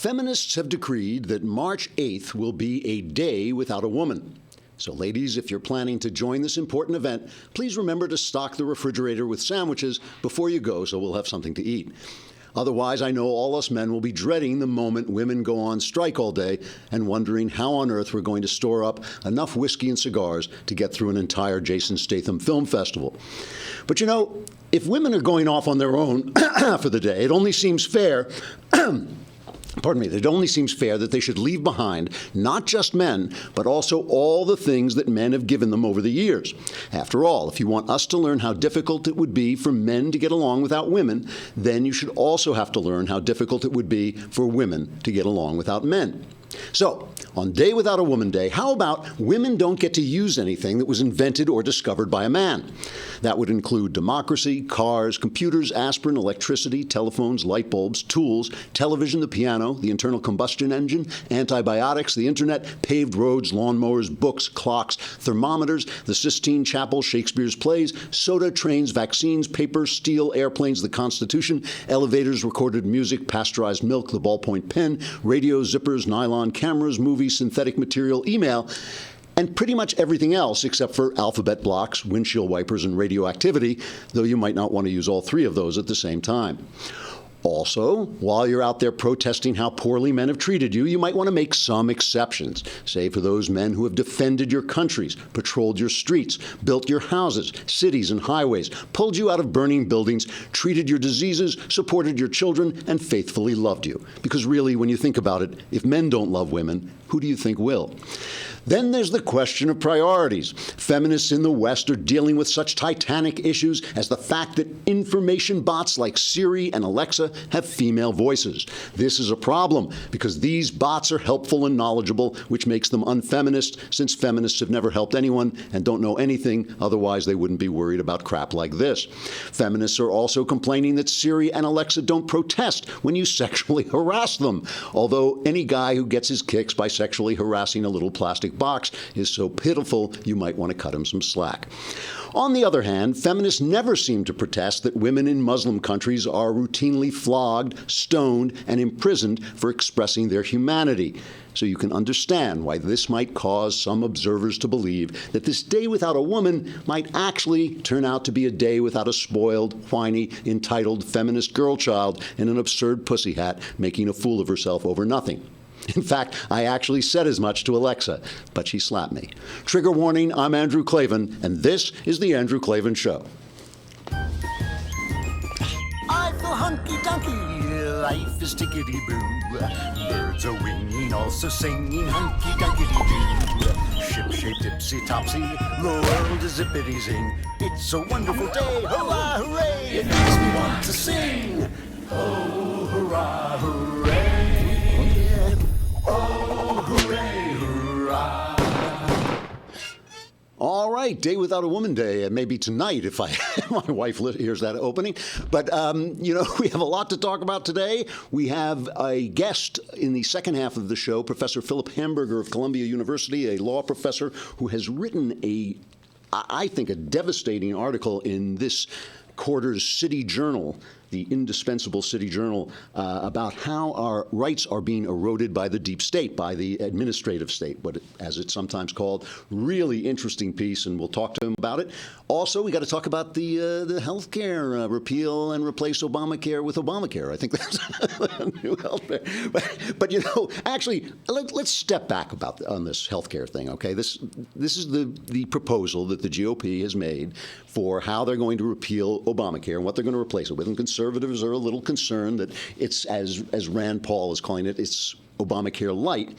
Feminists have decreed that March 8th will be a day without a woman. So, ladies, if you're planning to join this important event, please remember to stock the refrigerator with sandwiches before you go so we'll have something to eat. Otherwise, I know all us men will be dreading the moment women go on strike all day and wondering how on earth we're going to store up enough whiskey and cigars to get through an entire Jason Statham film festival. But you know, if women are going off on their own for the day, it only seems fair it only seems fair that they should leave behind not just men, but also all the things that men have given them over the years. After all, if you want us to learn how difficult it would be for men to get along without women, then you should also have to learn how difficult it would be for women to get along without men. So, on Day Without a Woman Day, how about women don't get to use anything that was invented or discovered by a man? That would include democracy, cars, computers, aspirin, electricity, telephones, light bulbs, tools, television, the piano, the internal combustion engine, antibiotics, the internet, paved roads, lawnmowers, books, clocks, thermometers, the Sistine Chapel, Shakespeare's plays, soda, trains, vaccines, paper, steel, airplanes, the Constitution, elevators, recorded music, pasteurized milk, the ballpoint pen, radios, zippers, nylon cameras, movies, synthetic material, email, and pretty much everything else except for alphabet blocks, windshield wipers, and radioactivity, though you might not want to use all three of those at the same time. Also, while you're out there protesting how poorly men have treated you, you might want to make some exceptions. Say for those men who have defended your countries, patrolled your streets, built your houses, cities, and highways, pulled you out of burning buildings, treated your diseases, supported your children, and faithfully loved you. Because really, when you think about it, if men don't love women, who do you think will? Then there's the question of priorities. Feminists in the West are dealing with such titanic issues as the fact that information bots like Siri and Alexa have female voices. This is a problem because these bots are helpful and knowledgeable, which makes them unfeminist, since feminists have never helped anyone and don't know anything, otherwise they wouldn't be worried about crap like this. Feminists are also complaining that Siri and Alexa don't protest when you sexually harass them, although any guy who gets his kicks by sexually harassing a little plastic box is so pitiful you might want to cut him some slack. On the other hand, feminists never seem to protest that women in Muslim countries are routinely flogged, stoned, and imprisoned for expressing their humanity. So you can understand why this might cause some observers to believe that this day without a woman might actually turn out to be a day without a spoiled, whiny, entitled feminist girl child in an absurd pussy hat making a fool of herself over nothing. In fact, I actually said as much to Alexa, but she slapped me. Trigger warning, I'm Andrew Klavan, and this is The Andrew Klavan Show. I feel hunky-dunky, life is tickety-boo. Birds are winging, also singing hunky-dunky-doo. Ship-shaped, ipsy-topsy, the world is zippity-zing. It's a wonderful day, hurrah, hooray! It makes me want to sing. Oh, hurrah, hooray! Oh, hooray, hurrah! All right, Day Without a Woman Day, and maybe tonight if my wife hears that opening. But, we have a lot to talk about today. We have a guest in the second half of the show, Professor Philip Hamburger of Columbia University, a law professor who has written I think, a devastating article in this quarter's City Journal, the indispensable City Journal, about how our rights are being eroded by the deep state, by the administrative state, as it's sometimes called. Really interesting piece, and we'll talk to him about it. Also, we got to talk about the health care, repeal and replace Obamacare with Obamacare. I think that's new health care. But actually, let's step back on this health care thing, okay? This is the proposal that the GOP has made for how they're going to repeal Obamacare and what they're going to replace it with. And conservatives are a little concerned that it's, as Rand Paul is calling it, it's Obamacare light.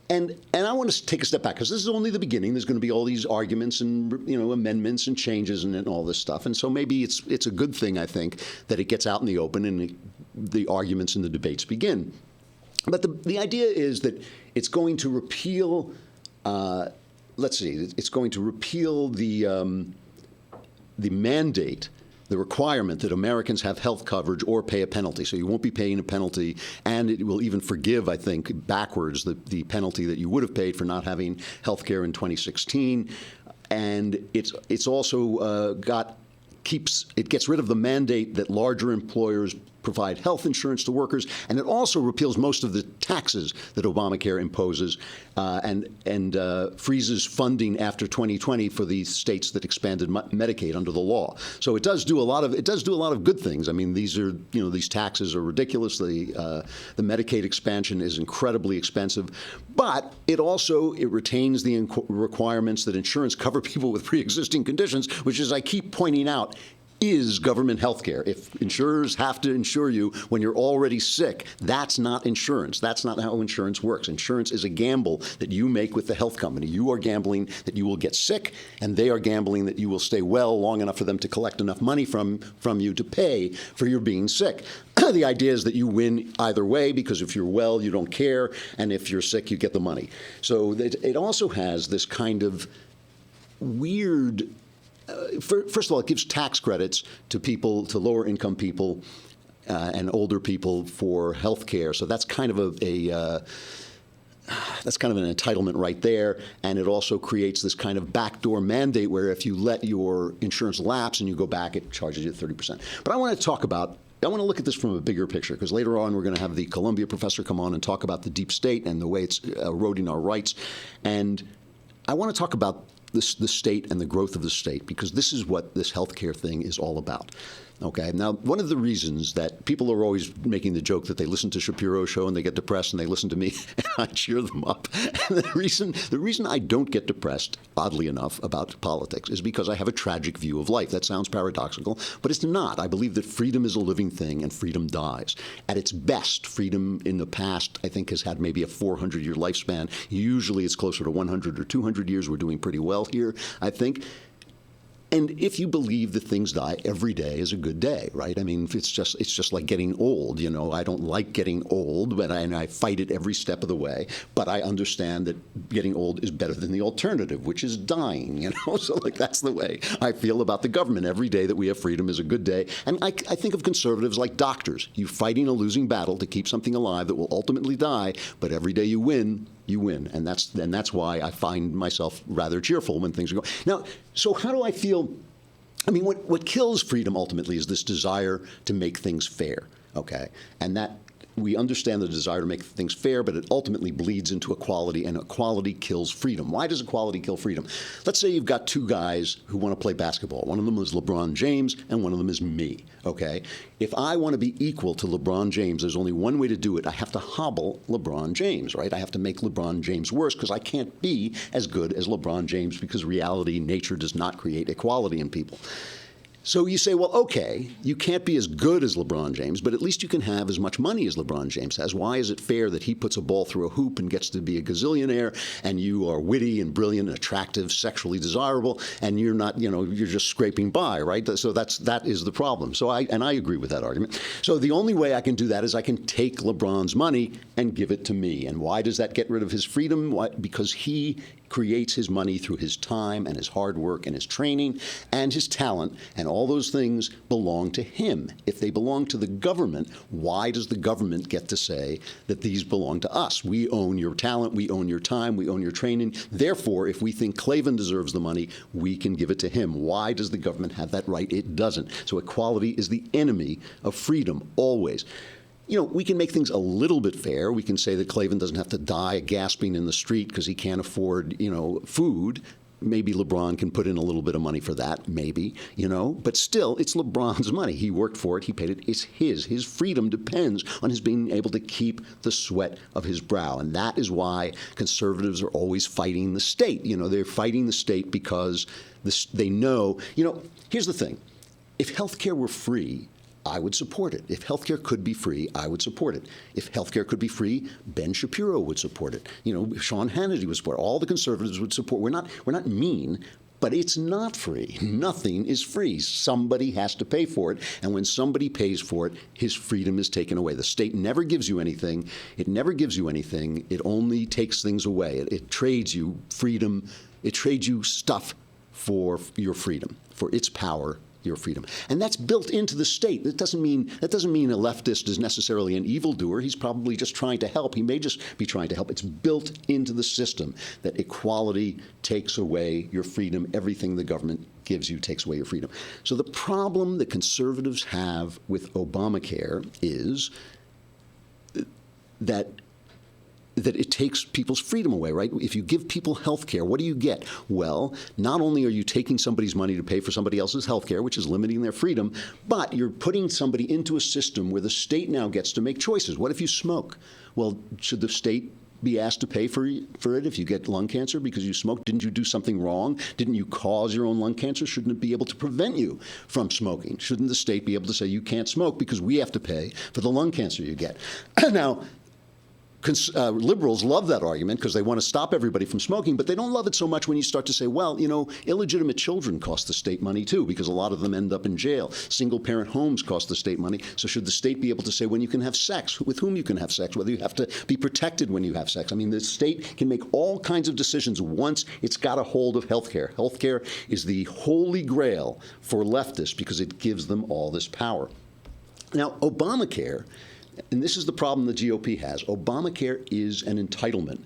And I want to take a step back because this is only the beginning. There's going to be all these arguments and amendments and changes and all this stuff. And so maybe it's a good thing, I think, that it gets out in the open and the arguments and the debates begin. But the idea is that it's going to repeal. It's going to repeal the mandate, the requirement that Americans have health coverage or pay a penalty. So you won't be paying a penalty, and it will even forgive, I think, backwards the penalty that you would have paid for not having health care in 2016. And it's also gets rid of the mandate that larger employers provide health insurance to workers, and it also repeals most of the taxes that Obamacare imposes, and freezes funding after 2020 for the states that expanded Medicaid under the law. So it does do a lot of good things. I mean, these taxes are ridiculous. The Medicaid expansion is incredibly expensive, but it retains the requirements that insurance cover people with pre-existing conditions, which, as I keep pointing out, is government health care. If insurers have to insure you when you're already sick, that's not insurance. That's not how insurance works. Insurance is a gamble that you make with the health company. You are gambling that you will get sick, and they are gambling that you will stay well long enough for them to collect enough money from you to pay for your being sick. The idea is that you win either way, because if you're well, you don't care, and if you're sick, you get the money. So it also has this kind of weird. First of all, it gives tax credits to lower income people and older people for health care. So that's kind of an entitlement right there. And it also creates this kind of backdoor mandate where if you let your insurance lapse and you go back, it charges you 30%. But I want to look at this from a bigger picture, because later on we're going to have the Columbia professor come on and talk about the deep state and the way it's eroding our rights. And I want to talk about the state and the growth of the state, because this is what this healthcare thing is all about. Okay. Now, one of the reasons that people are always making the joke that they listen to Shapiro's show and they get depressed, and they listen to me and I cheer them up. And the reason I don't get depressed, oddly enough, about politics is because I have a tragic view of life. That sounds paradoxical, but it's not. I believe that freedom is a living thing and freedom dies. At its best, freedom in the past, I think, has had maybe a 400-year lifespan. Usually it's closer to 100 or 200 years. We're doing pretty well here, I think. And if you believe that things die, every day is a good day, right? I mean, it's just like getting old. You know, I don't like getting old, but I fight it every step of the way. But I understand that getting old is better than the alternative, which is dying. You know, so like that's the way I feel about the government. Every day that we have freedom is a good day. And I think of conservatives like doctors. You're fighting a losing battle to keep something alive that will ultimately die, but every day you win. You win, and that's why I find myself rather cheerful when things are going. Now, so how do I feel? I mean, what kills freedom ultimately is this desire to make things fair, okay? And that we understand the desire to make things fair, but it ultimately bleeds into equality, and equality kills freedom. Why does equality kill freedom? Let's say you've got two guys who want to play basketball. One of them is LeBron James, and one of them is me, okay? If I want to be equal to LeBron James, there's only one way to do it. I have to hobble LeBron James, right? I have to make LeBron James worse, because I can't be as good as LeBron James, because reality, nature does not create equality in people. So you say, well, okay, you can't be as good as LeBron James, but at least you can have as much money as LeBron James has. Why is it fair that he puts a ball through a hoop and gets to be a gazillionaire, and you are witty and brilliant and attractive, sexually desirable, and you're not, you're just scraping by, right? So that is the problem. So I agree with that argument. So the only way I can do that is I can take LeBron's money and give it to me. And why does that get rid of his freedom? Why? Because he creates his money through his time and his hard work and his training and his talent, and all those things belong to him. If they belong to the government, why does the government get to say that these belong to us? We own your talent, we own your time, we own your training. Therefore, if we think Klavan deserves the money, we can give it to him. Why does the government have that right? It doesn't. So equality is the enemy of freedom, always. We can make things a little bit fair. We can say that Klavan doesn't have to die gasping in the street because he can't afford, food. Maybe LeBron can put in a little bit of money for that, maybe, But still, it's LeBron's money. He worked for it. He paid it. It's his. His freedom depends on his being able to keep the sweat of his brow. And that is why conservatives are always fighting the state. They're fighting the state because they know, here's the thing. If healthcare were free, I would support it. If healthcare could be free, I would support it. If healthcare could be free, Ben Shapiro would support it. Sean Hannity would support it. All the conservatives would support. We're not mean, but it's not free. Nothing is free. Somebody has to pay for it, and when somebody pays for it, his freedom is taken away. The state never gives you anything. It never gives you anything. It only takes things away. It trades you freedom. It trades you stuff for your freedom, for its power your freedom. And that's built into the state. That doesn't mean a leftist is necessarily an evildoer. He's probably just trying to help. He may just be trying to help. It's built into the system that equality takes away your freedom. Everything the government gives you takes away your freedom. So the problem that conservatives have with Obamacare is that it takes people's freedom away, right? If you give people health care, what do you get? Well, not only are you taking somebody's money to pay for somebody else's health care, which is limiting their freedom, but you're putting somebody into a system where the state now gets to make choices. What if you smoke? Well, should the state be asked to pay for it if you get lung cancer because you smoked? Didn't you do something wrong? Didn't you cause your own lung cancer? Shouldn't it be able to prevent you from smoking? Shouldn't the state be able to say you can't smoke because we have to pay for the lung cancer you get? Now, liberals love that argument because they want to stop everybody from smoking, but they don't love it so much when you start to say, well, illegitimate children cost the state money too because a lot of them end up in jail. Single-parent homes cost the state money. So should the state be able to say when you can have sex, with whom you can have sex, whether you have to be protected when you have sex? I mean, the state can make all kinds of decisions once it's got a hold of health care. Health care is the holy grail for leftists because it gives them all this power. Now, Obamacare, and this is the problem the GOP has. Obamacare is an entitlement.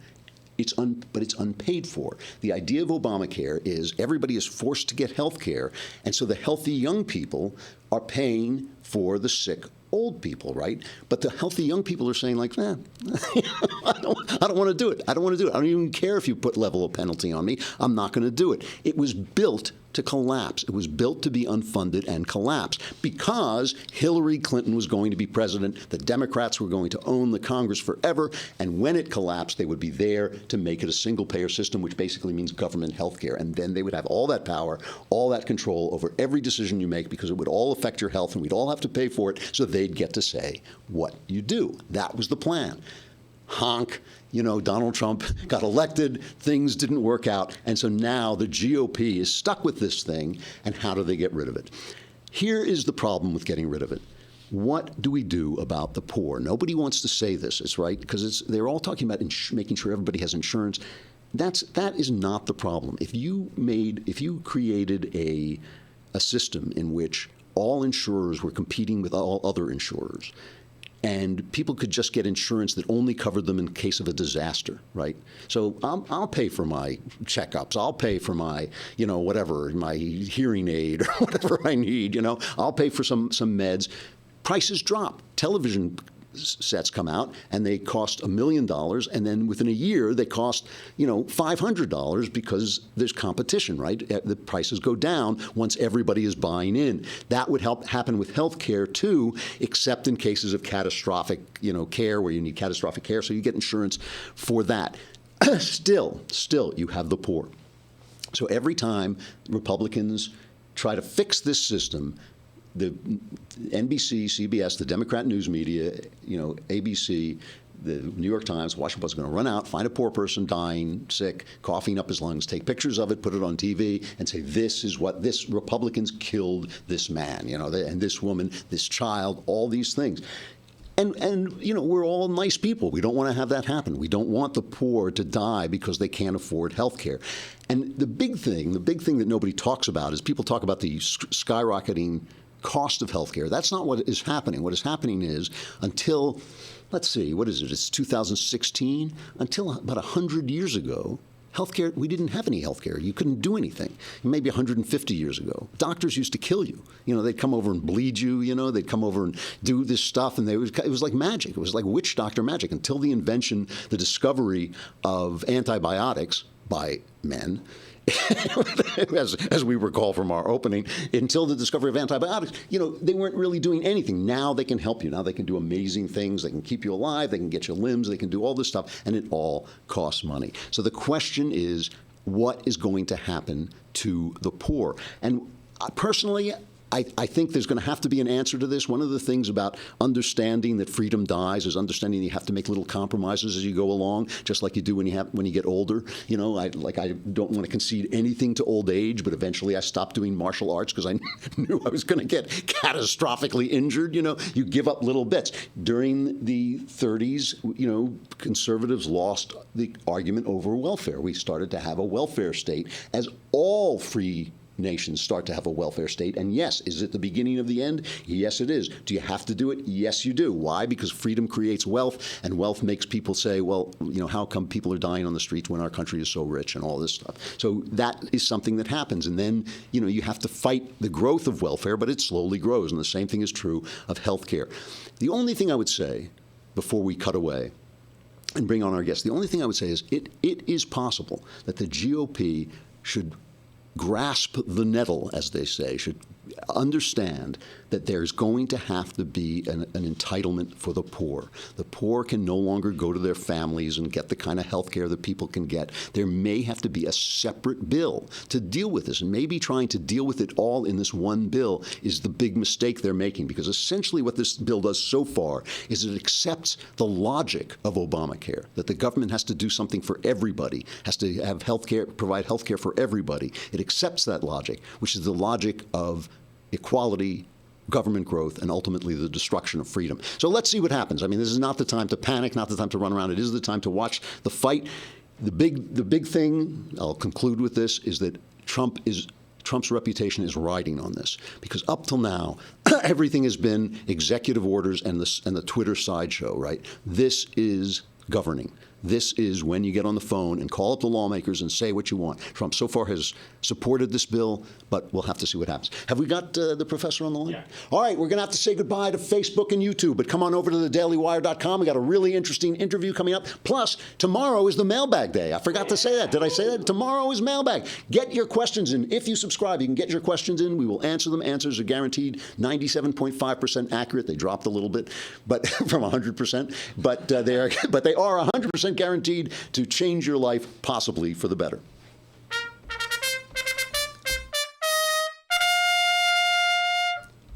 But it's unpaid for. The idea of Obamacare is everybody is forced to get health care, and so the healthy young people are paying for the sick old people, right? But the healthy young people are saying, like, I don't want to do it. I don't want to do it. I don't even care if you put level of penalty on me. I'm not going to do it. It was built to collapse. It was built to be unfunded and collapse because Hillary Clinton was going to be president. The Democrats were going to own the Congress forever. And when it collapsed, they would be there to make it a single-payer system, which basically means government health care. And then they would have all that power, all that control over every decision you make because it would all affect your health and we'd all have to pay for it, so they'd get to say what you do. That was the plan. Honk. Donald Trump got elected, things didn't work out, and so now the GOP is stuck with this thing, and how do they get rid of it? Here is the problem with getting rid of it. What do we do about the poor? Nobody wants to say this, it's right, because they're all talking about making sure everybody has insurance. That is not the problem. If you created a system in which all insurers were competing with all other insurers, and people could just get insurance that only covered them in case of a disaster, right? So I'll pay for my checkups. I'll pay for my, whatever, my hearing aid or whatever I need, I'll pay for some meds. Prices drop. Television sets come out and they cost $1 million, and then within a year they cost $500 because there's competition, right? The prices go down once everybody is buying in. That would happen with health care too, except in cases of catastrophic care where you need catastrophic care, so you get insurance for that. Still you have the poor. So every time Republicans try to fix this system, the NBC, CBS, the Democrat news media, ABC, the New York Times, Washington Post are going to run out, find a poor person dying, sick, coughing up his lungs, take pictures of it, put it on TV, and say, this Republicans killed this man, and this woman, this child, all these things. And we're all nice people. We don't want to have that happen. We don't want the poor to die because they can't afford health care. And the big thing that nobody talks about is people talk about the skyrocketing cost of health care. That's not what is happening. What is happening is until, let's see, what is it? It's 2016. Until about 100 years ago, healthcare, we didn't have any healthcare. You couldn't do anything. Maybe 150 years ago. Doctors used to kill you. They'd come over and bleed you, they'd come over and do this stuff, and it was like magic. It was like witch doctor magic until the discovery of antibiotics by men. As we recall from our opening, until the discovery of antibiotics, they weren't really doing anything. Now they can help you. Now they can do amazing things. They can keep you alive. They can get your limbs. They can do all this stuff, and it all costs money. So the question is, what is going to happen to the poor? And personally, I think there's going to have to be an answer to this. One of the things about understanding that freedom dies is understanding you have to make little compromises as you go along, just like you do when you get older. I don't want to concede anything to old age, but eventually I stopped doing martial arts because I knew I was going to get catastrophically injured. You give up little bits. During the 30s, conservatives lost the argument over welfare. We started to have a welfare state as all free nations start to have a welfare state. And yes, is it the beginning of the end? Yes, it is. Do you have to do it? Yes, you do. Why? Because freedom creates wealth, and wealth makes people say, well, how come people are dying on the streets when our country is so rich and all this stuff? So that is something that happens. And then, you have to fight the growth of welfare, but it slowly grows. And the same thing is true of health care. The only thing I would say before we cut away and bring on our guests, the only thing I would say is it is possible that the GOP should grasp the nettle, as they say, should understand that there's going to have to be an entitlement for the poor. The poor can no longer go to their families and get the kind of health care that people can get. There may have to be a separate bill to deal with this, and maybe trying to deal with it all in this one bill is the big mistake they're making, because essentially what this bill does so far is it accepts the logic of Obamacare, that the government has to do something for everybody, has to have health care, provide health care for everybody. It accepts that logic, which is the logic of equality, government growth, and ultimately the destruction of freedom. So let's see what happens. I mean, this is not the time to panic, not the time to run around. It is the time to watch the fight. The big thing, I'll conclude with this, is that Trump's reputation is riding on this, because up till now, everything has been executive orders and the Twitter sideshow, right? This is governing. This is when you get on the phone and call up the lawmakers and say what you want. Trump so far has supported this bill, but we'll have to see what happens. Have we got the professor on the line? Yeah. All right, we're going to have to say goodbye to Facebook and YouTube, but come on over to thedailywire.com. We got a really interesting interview coming up. Plus, tomorrow is the mailbag day. I forgot to say that. Did I say that? Tomorrow is mailbag. Get your questions in. If you subscribe, you can get your questions in. We will answer them. Answers are guaranteed 97.5% accurate. They dropped a little bit, but from 100%. But they are 100% guaranteed to change your life, possibly for the better.